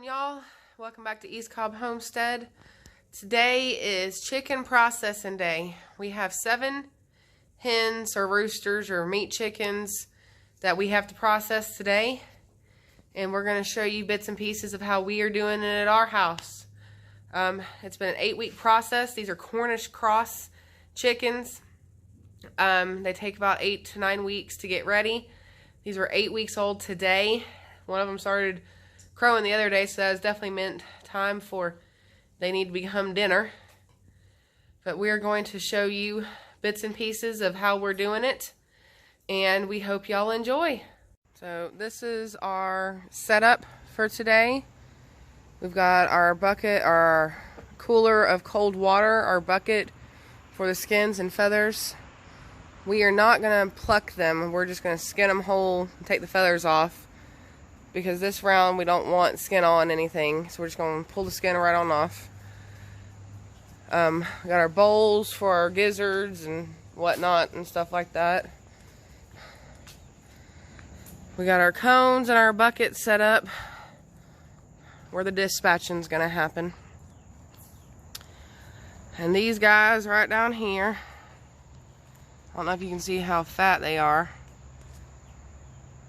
Y'all, welcome back to East Cobb Homestead. Today is chicken processing day. We have 7 hens or roosters or meat chickens that we have to process today, and we're going to show you bits and pieces of how we are doing it at our house. It's been an 8-week process. These are Cornish cross chickens. They take about 8 to 9 weeks to get ready. These were 8 weeks old today. One of them started crowing the other day, so that was definitely meant time for they need to become dinner. But we're going to show you bits and pieces of how we're doing it, and we hope y'all enjoy. So this is our setup for today. We've got our bucket, our cooler of cold water, our bucket for the skins and feathers. We are not going to pluck them. We're just going to skin them whole and take the feathers off, because this round we don't want skin on anything, so we're just going to pull the skin right on off. We got our bowls for our gizzards and whatnot and stuff like that. We got our cones and our bucket set up where the dispatching is going to happen. And these guys right down here, I don't know if you can see how fat they are.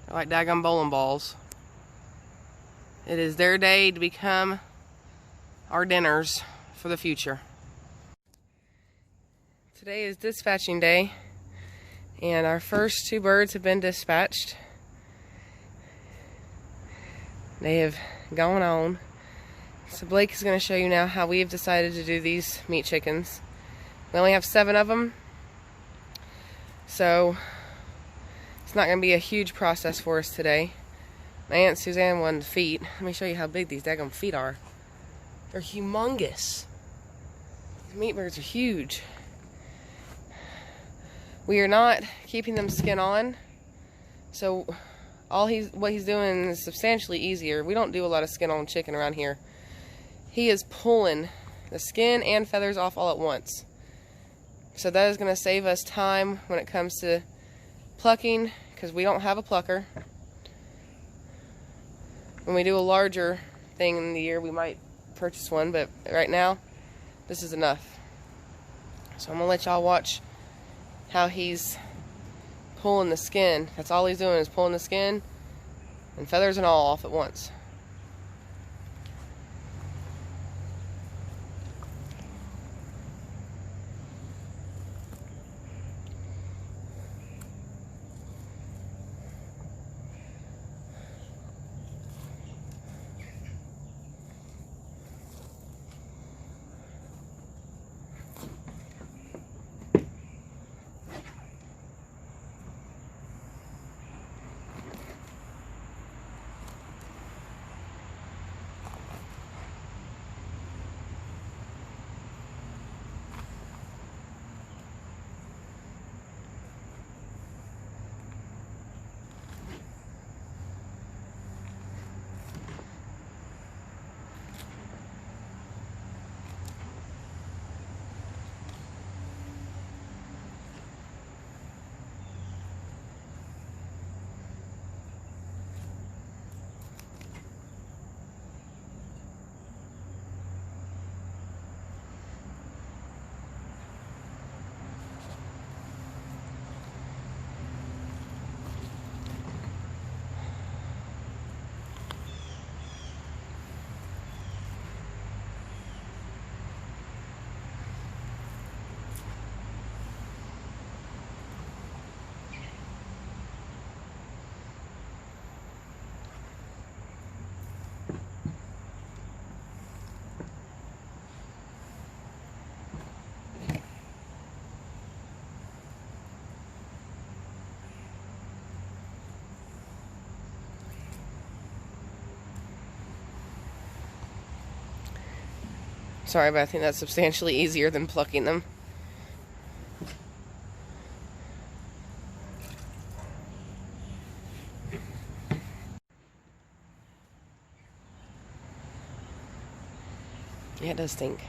They're like daggum bowling balls. It is their day to become our dinners for the future. Today is dispatching day, and our first 2 birds have been dispatched. They have gone on. So Blake is going to show you now how we have decided to do these meat chickens. We only have 7 of them, so it's not going to be a huge process for us today. My Aunt Suzanne wanted feet. Let me show you how big these daggum feet are. They're humongous. These meat birds are huge. We are not keeping them skin on, so what he's doing is substantially easier. We don't do a lot of skin on chicken around here. He is pulling the skin and feathers off all at once. So that is going to save us time when it comes to plucking, because we don't have a plucker. When we do a larger thing in the year, we might purchase one, but right now, this is enough. So I'm going to let y'all watch how he's pulling the skin. That's all he's doing, is pulling the skin and feathers and all off at once. Sorry, but I think that's substantially easier than plucking them. Yeah, it does stink.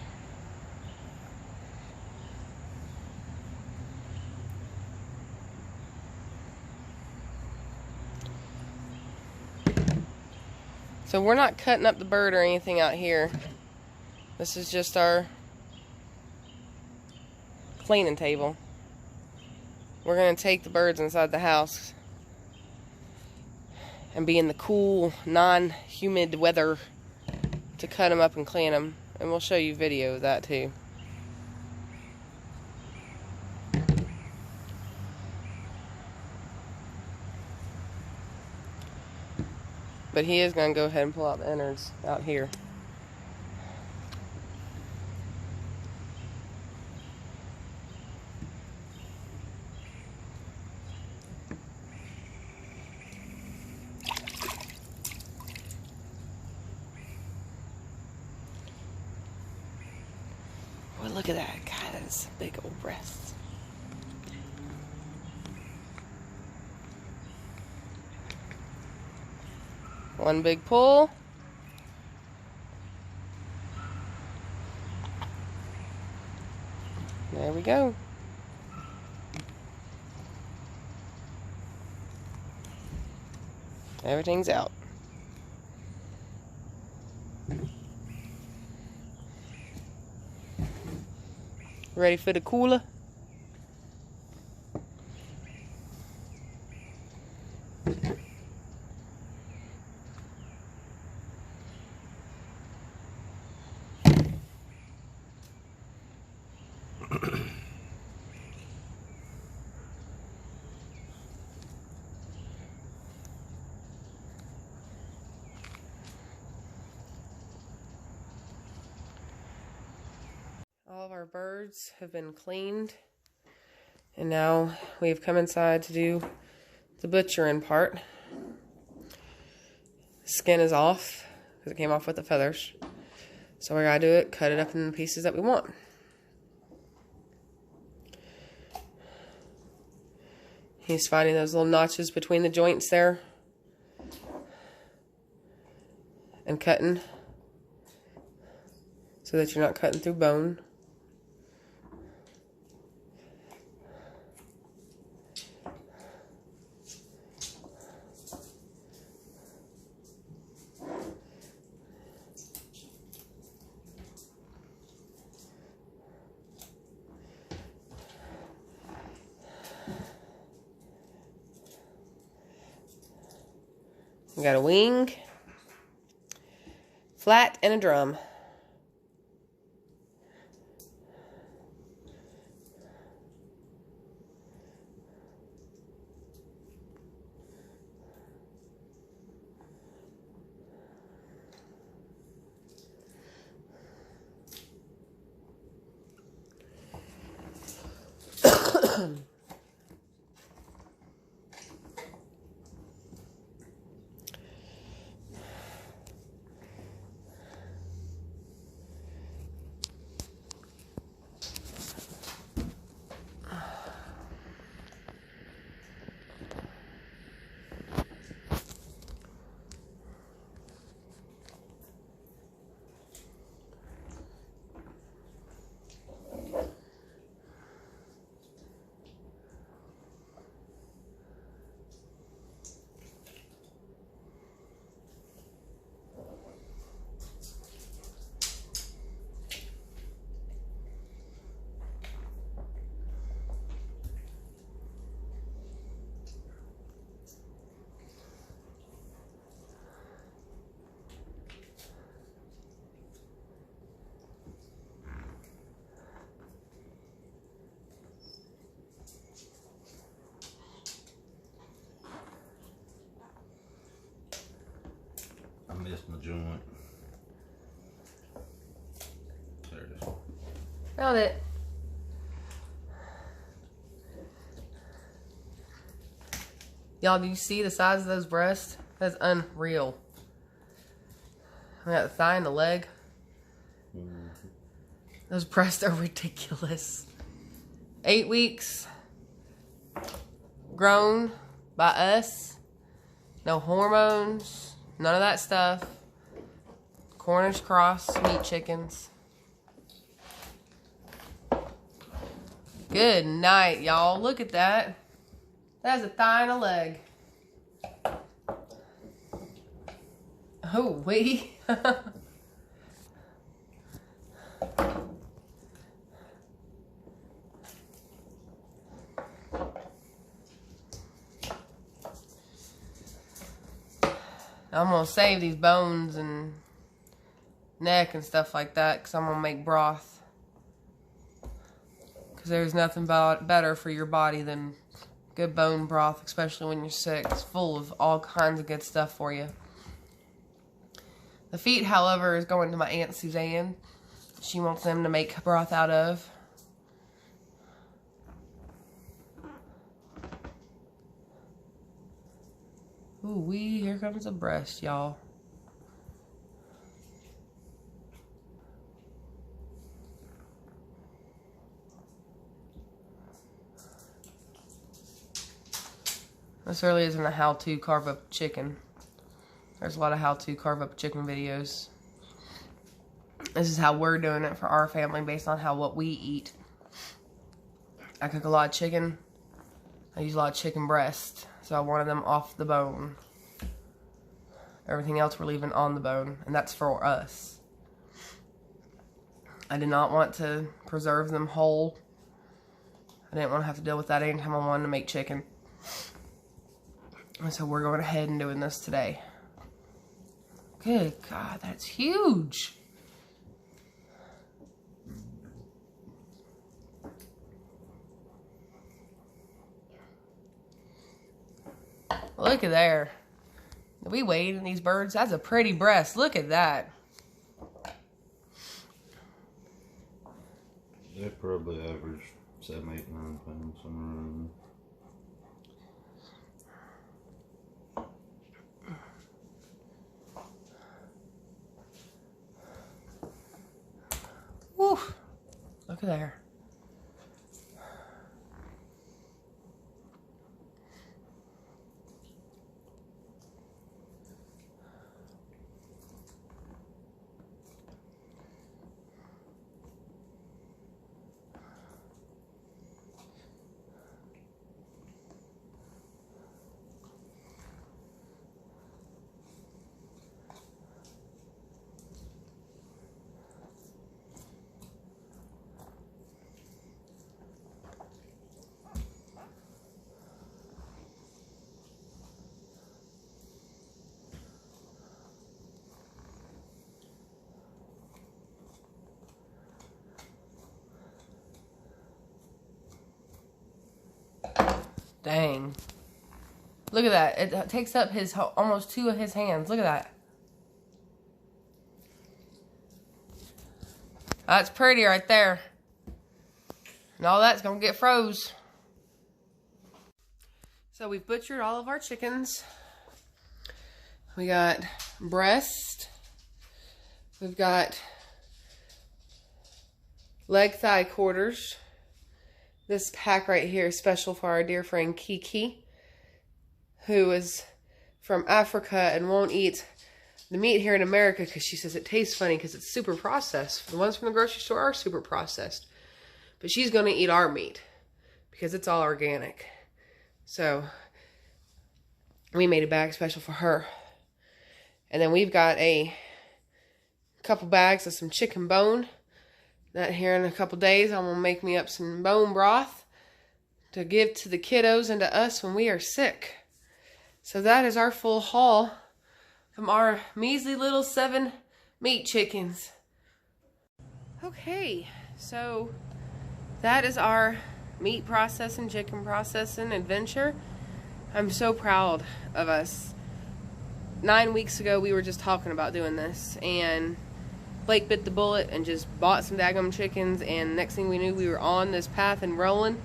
So we're not cutting up the bird or anything out here. This is just our cleaning table. We're going to take the birds inside the house and be in the cool, non-humid weather to cut them up and clean them. And we'll show you video of that too. But he is going to go ahead and pull out the innards out here. Boy, look at that. God, that's big old breasts. One big pull. There we go. Everything's out. Ready for the cooler? All of our birds have been cleaned, and now we've come inside to do the butchering part. Skin is off because it came off with the feathers, so we gotta do it, cut it up in the pieces that we want. He's finding those little notches between the joints there and cutting so that you're not cutting through bone. We got a wing, flat, and a drum. Missed my joint. There it is. Found it. Y'all, do you see the size of those breasts? That's unreal. We got the thigh and the leg. Those breasts are ridiculous. 8 weeks. Grown by us. No hormones. None of that stuff. Cornish cross meat chickens. Good night, y'all. Look at that. That's a thigh and a leg. Oh, wait. I'm going to save these bones and neck and stuff like that because I'm going to make broth. Because there's nothing better for your body than good bone broth, especially when you're sick. It's full of all kinds of good stuff for you. The feet, however, is going to my Aunt Suzanne. She wants them to make broth out of. Ooh wee, here comes a breast, y'all. This really isn't a how-to carve up chicken. There's a lot of how-to carve up chicken videos. This is how we're doing it for our family based on what we eat. I cook a lot of chicken. I use a lot of chicken breast. So I wanted them off the bone. Everything else we're leaving on the bone. And that's for us. I did not want to preserve them whole. I didn't want to have to deal with that anytime I wanted to make chicken. And so we're going ahead and doing this today. Good God, that's huge. Look at there. Are we weighing these birds? That's a pretty breast. Look at that. They probably average 7, 8, 9 pounds somewhere around there. Woo. Look at there. Dang. Look at that. It takes up almost 2 of his hands. Look at that. That's pretty right there. And all that's going to get froze. So we've butchered all of our chickens. We got breast. We've got leg thigh quarters. This pack right here is special for our dear friend Kiki, who is from Africa and won't eat the meat here in America because she says it tastes funny because it's super processed. The ones from the grocery store are super processed. But she's going to eat our meat because it's all organic. So we made a bag special for her. And then we've got a couple bags of some chicken bone. That here in a couple days, I'm going to make me up some bone broth to give to the kiddos and to us when we are sick. So that is our full haul from our measly little 7 meat chickens. Okay, so that is our meat processing, chicken processing adventure. I'm so proud of us. 9 weeks ago, we were just talking about doing this, and Blake bit the bullet and just bought some daggum chickens, and next thing we knew, we were on this path and rolling,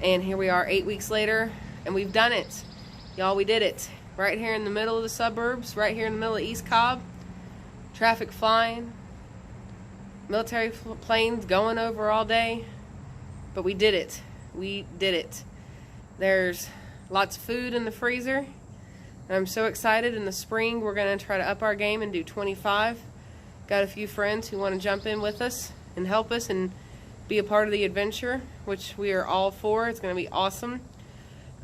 and here we are 8 weeks later, and we've done it. Y'all, we did it. Right here in the middle of the suburbs, right here in the middle of East Cobb. Traffic flying. military planes going over all day, but we did it. We did it. There's lots of food in the freezer, and I'm so excited. In the spring, we're going to try to up our game and do 25. Got a few friends who want to jump in with us and help us and be a part of the adventure, which we are all for. It's going to be awesome.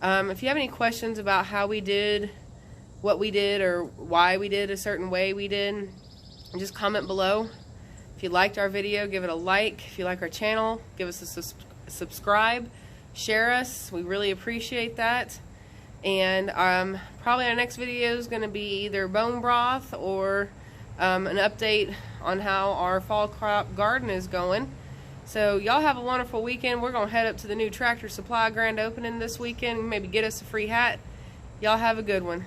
If you have any questions about how we did what we did or why we did a certain way we did, just comment below. If you liked our video, give it a like. If you like our channel, give us a subscribe. Share us. We really appreciate that. And probably our next video is going to be either bone broth or an update on how our fall crop garden is going. So y'all have a wonderful weekend. We're going to head up to the new Tractor Supply grand opening this weekend. Maybe get us a free hat. Y'all have a good one.